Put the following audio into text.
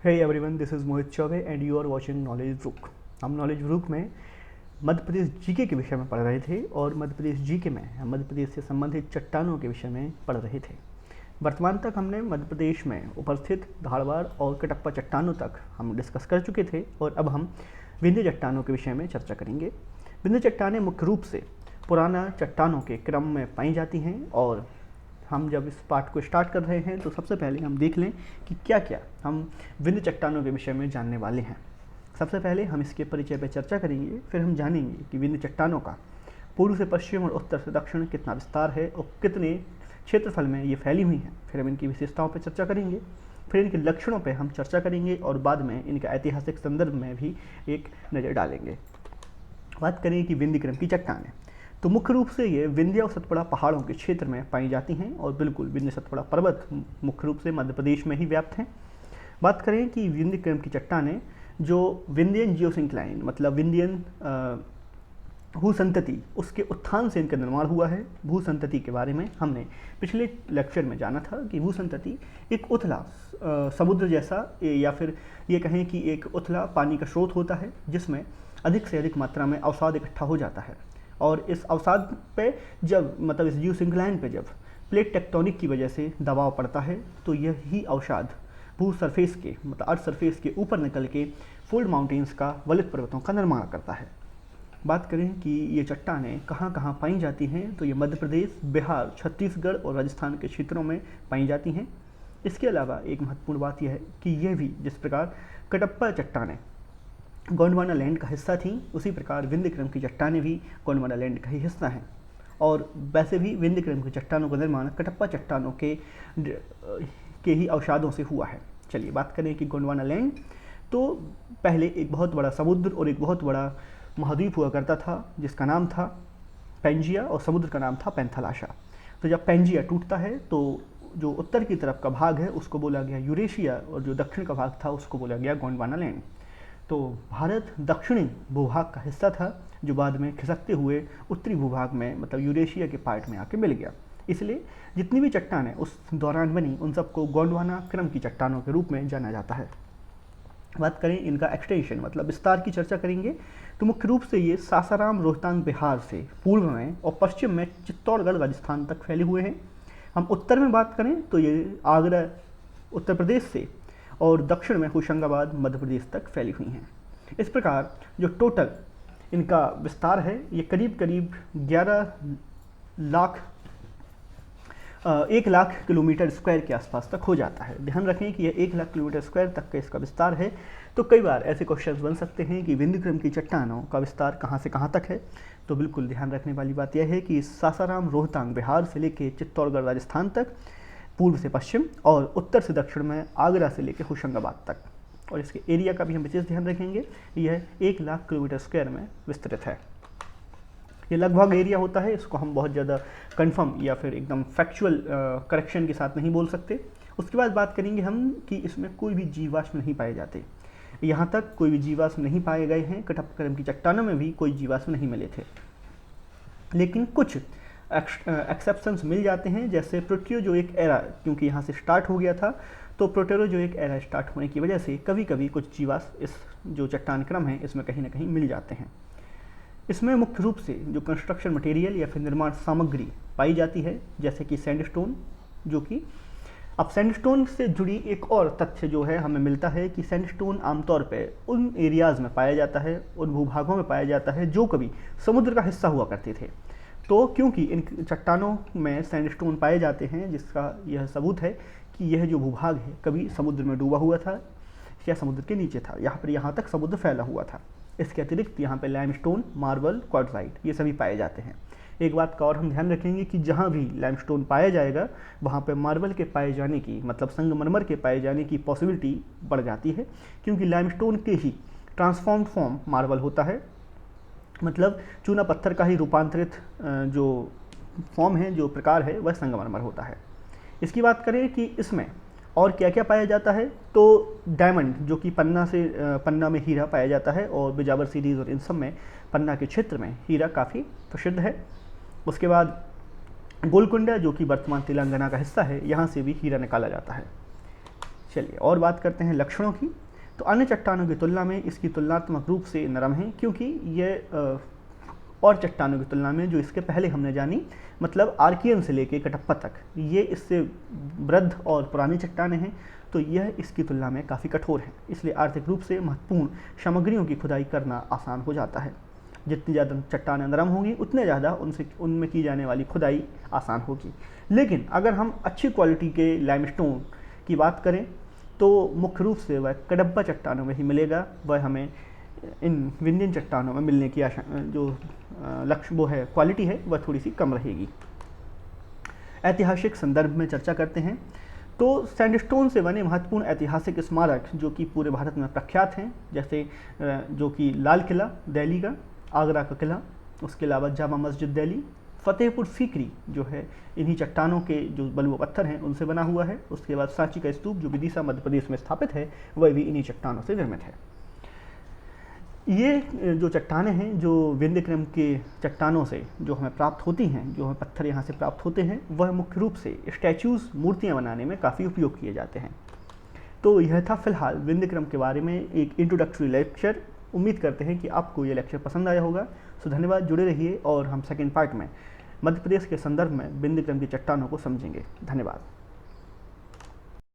Hey everyone, this is Mohit Chaubey and you are watching knowledge book. हम knowledge book में मध्य प्रदेश GK के विषय में पढ़ रहे थे और मध्य प्रदेश जीके में हम मध्य प्रदेश से संबंधित चट्टानों के विषय में पढ़ रहे थे। वर्तमान तक हमने मध्य प्रदेश में उपस्थित धारवाड़ और कटप्पा चट्टानों तक हम डिस्कस कर चुके थे और अब हम विंध्य चट्टानों के विषय में चर्चा करेंगे। विंध्य चट्टानें मुख्य रूप से पुराना चट्टानों के क्रम में पाई जाती हैं और हम जब इस पाठ को स्टार्ट कर रहे हैं तो सबसे पहले हम देख लें कि क्या क्या हम विंध्य चट्टानों के विषय में जानने वाले हैं। सबसे पहले हम इसके परिचय पर चर्चा करेंगे, फिर हम जानेंगे कि विंध्य चट्टानों का पूर्व से पश्चिम और उत्तर से दक्षिण कितना विस्तार है और कितने क्षेत्रफल में ये फैली हुई हैं। फिर हम इनकी विशेषताओं पर चर्चा करेंगे, फिर इनके लक्षणों पर हम चर्चा करेंगे और बाद में इनके ऐतिहासिक संदर्भ में भी एक नज़र डालेंगे। बात करें कि विंध्य क्रम की चट्टानें, तो मुख्य रूप से ये विंध्य और सतपुड़ा पहाड़ों के क्षेत्र में पाई जाती हैं और बिल्कुल विंध्य सतपुड़ा पर्वत मुख्य रूप से मध्य प्रदेश में ही व्याप्त हैं। बात करें कि विंध्य क्रम की चट्टानें जो विंध्यन जियोसिंक्लाइन मतलब विंध्यन भूसंतति उसके उत्थान से इनका निर्माण हुआ है। भूसंतति के बारे में हमने पिछले लेक्चर में जाना था कि भूसंतति एक उथला समुद्र जैसा या फिर ये कहें कि एक उथला पानी का स्रोत होता है जिसमें अधिक से अधिक मात्रा में अवसाद इकट्ठा हो जाता है और इस अवसाद पे जब मतलब इस जियोसिंक्लाइन पे जब प्लेट टेक्टोनिक की वजह से दबाव पड़ता है तो यही अवसाद भू सरफेस के मतलब अर्थ सरफेस के ऊपर निकल के फोल्ड माउंटेन्स का वलित पर्वतों का निर्माण करता है। बात करें कि ये चट्टानें कहाँ कहाँ पाई जाती हैं तो ये मध्य प्रदेश, बिहार, छत्तीसगढ़ और राजस्थान के क्षेत्रों में पाई जाती हैं। इसके अलावा एक महत्वपूर्ण बात यह है कि यह भी जिस प्रकार कटप्पा चट्टानें गोंडवाना लैंड का हिस्सा थी, उसी प्रकार विंध्य क्रम की चट्टानें भी गोंडवाना लैंड का ही हिस्सा हैं। और वैसे भी विंध्य क्रम की चट्टानों का निर्माण कटप्पा चट्टानों के ही अवसादों से हुआ है। चलिए बात करें कि गोंडवाना लैंड, तो पहले एक बहुत बड़ा समुद्र और एक बहुत बड़ा महाद्वीप हुआ करता था जिसका नाम था पेंजिया और समुद्र का नाम था पैंथालाशा। तो जब पेंजिया टूटता है तो जो उत्तर की तरफ का भाग है उसको बोला गया यूरेशिया और जो दक्षिण का भाग था उसको बोला गया गोंडवाना लैंड। तो भारत दक्षिणी भूभाग का हिस्सा था जो बाद में खिसकते हुए उत्तरी भूभाग में मतलब यूरेशिया के पार्ट में आके मिल गया। इसलिए जितनी भी चट्टानें उस दौरान बनी उन सबको गोंडवाना क्रम की चट्टानों के रूप में जाना जाता है। बात करें इनका एक्सटेंशन मतलब विस्तार की चर्चा करेंगे तो मुख्य रूप से ये सासाराम रोहतांग बिहार से पूर्व में और पश्चिम में चित्तौड़गढ़ राजस्थान तक फैले हुए हैं। हम उत्तर में बात करें तो ये आगरा उत्तर प्रदेश से और दक्षिण में होशंगाबाद मध्य प्रदेश तक फैली हुई हैं। इस प्रकार जो टोटल इनका विस्तार है ये करीब करीब 1 लाख किलोमीटर स्क्वायर के आसपास तक हो जाता है। ध्यान रखें कि यह 1 लाख किलोमीटर स्क्वायर तक का इसका विस्तार है। तो कई बार ऐसे क्वेश्चंस बन सकते हैं कि विंध्य क्रम की चट्टानों का विस्तार कहाँ से कहाँ तक है। तो बिल्कुल ध्यान रखने वाली बात यह है कि सासाराम रोहतांग बिहार से लेकर चित्तौड़गढ़ राजस्थान तक पूर्व से पश्चिम और उत्तर से दक्षिण में आगरा से लेकर होशंगाबाद तक, और इसके एरिया का भी हम विशेष ध्यान रखेंगे। यह 1 लाख किलोमीटर स्क्वायर में विस्तृत है। ये लगभग एरिया होता है, इसको हम बहुत ज़्यादा कंफर्म या फिर एकदम फैक्चुअल करेक्शन के साथ नहीं बोल सकते। उसके बाद बात करेंगे हम कि इसमें कोई भी जीवाश्म नहीं पाए जाते। यहाँ तक कोई भी जीवाश्म नहीं पाए गए हैं। कटप्पा क्रम की चट्टानों में भी कोई जीवाश्म नहीं मिले थे, लेकिन कुछ एक्सेप्शंस मिल जाते हैं। जैसे प्रोटियोजोइक एरा क्योंकि यहाँ से स्टार्ट हो गया था तो प्रोटेरोजोइक एरा स्टार्ट होने की वजह से कभी कभी कुछ जीवाश्म इस जो चट्टान क्रम है इसमें कहीं ना कहीं मिल जाते हैं। इसमें मुख्य रूप से जो कंस्ट्रक्शन मटेरियल या फिर निर्माण सामग्री पाई जाती है जैसे कि सैंडस्टोन, जो कि अब सैंडस्टोन से जुड़ी एक और तथ्य जो है हमें मिलता है कि सैंडस्टोन आमतौर पे उन एरियाज़ में पाया जाता है, उन भूभागों में पाया जाता है जो कभी समुद्र का हिस्सा हुआ करते थे। तो क्योंकि इन चट्टानों में सैंडस्टोन पाए जाते हैं जिसका यह सबूत है कि यह जो भूभाग है कभी समुद्र में डूबा हुआ था या समुद्र के नीचे था। यहाँ तक समुद्र फैला हुआ था। इसके अतिरिक्त यहाँ पे लाइमस्टोन, मार्बल, क्वार्टजाइट ये सभी पाए जाते हैं। एक बात का और हम ध्यान रखेंगे कि जहाँ भी लाइमस्टोन पाया जाएगा वहाँ पे मार्बल के पाए जाने की मतलब संगमरमर के पाए जाने की पॉसिबिलिटी बढ़ जाती है, क्योंकि लाइमस्टोन के ही ट्रांसफॉर्म्ड फॉर्म मार्बल होता है। मतलब चूना पत्थर का ही रूपांतरित जो फॉर्म है, जो प्रकार है, वह संगमरमर होता है। इसकी बात करें कि इसमें और क्या क्या पाया जाता है तो डायमंड जो कि पन्ना में हीरा पाया जाता है और बिजावर सीरीज़ और इन सब में पन्ना के क्षेत्र में हीरा काफ़ी प्रसिद्ध है। उसके बाद गोलकुंडा जो कि वर्तमान तेलंगाना का हिस्सा है, यहाँ से भी हीरा निकाला जाता है। चलिए और बात करते हैं लक्षणों की। तो अन्य चट्टानों की तुलना में इसकी तुलनात्मक रूप से नरम है, क्योंकि ये और चट्टानों की तुलना में जो इसके पहले हमने जानी, मतलब आर्कियन से लेके कटप्पा तक, ये इससे वृद्ध और पुरानी चट्टानें हैं, तो यह इसकी तुलना में काफ़ी कठोर है। इसलिए आर्थिक रूप से महत्वपूर्ण सामग्रियों की खुदाई करना आसान हो जाता है। जितनी ज़्यादा चट्टानें नरम होंगी उतने ज़्यादा उनमें की जाने वाली खुदाई आसान होगी। लेकिन अगर हम अच्छी क्वालिटी के लाइमस्टोन की बात करें तो मुख्य रूप से वह कडप्पा चट्टानों में ही मिलेगा। वह हमें इन विंध्यन चट्टानों में मिलने की जो लक्ष्य वो है क्वालिटी है वह थोड़ी सी कम रहेगी। ऐतिहासिक संदर्भ में चर्चा करते हैं तो सैंडस्टोन से बने महत्वपूर्ण ऐतिहासिक स्मारक जो कि पूरे भारत में प्रख्यात हैं, जैसे जो कि लाल किला दिल्ली का, आगरा का किला, उसके अलावा जामा मस्जिद दिल्ली, फतेहपुर सीकरी जो है इन्हीं चट्टानों के जो बलुआ पत्थर हैं उनसे बना हुआ है। उसके बाद सांची का स्तूप जो विदिशा मध्य प्रदेश में स्थापित है वह भी इन्हीं चट्टानों से निर्मित है। ये जो चट्टानें हैं जो विंध्यक्रम के चट्टानों से जो हमें प्राप्त होती हैं, जो हमें पत्थर यहाँ से प्राप्त होते हैं, वह मुख्य रूप से स्टैचूज़ मूर्तियाँ बनाने में काफ़ी उपयोग किए जाते हैं। तो यह था फिलहाल विंध्यक्रम के बारे में एक इंट्रोडक्टरी लेक्चर। उम्मीद करते हैं कि आपको ये लेक्चर पसंद आया होगा। सो धन्यवाद, जुड़े रहिए और हम सेकेंड पार्ट में मध्य प्रदेश के संदर्भ में विंध्यक्रम की चट्टानों को समझेंगे। धन्यवाद।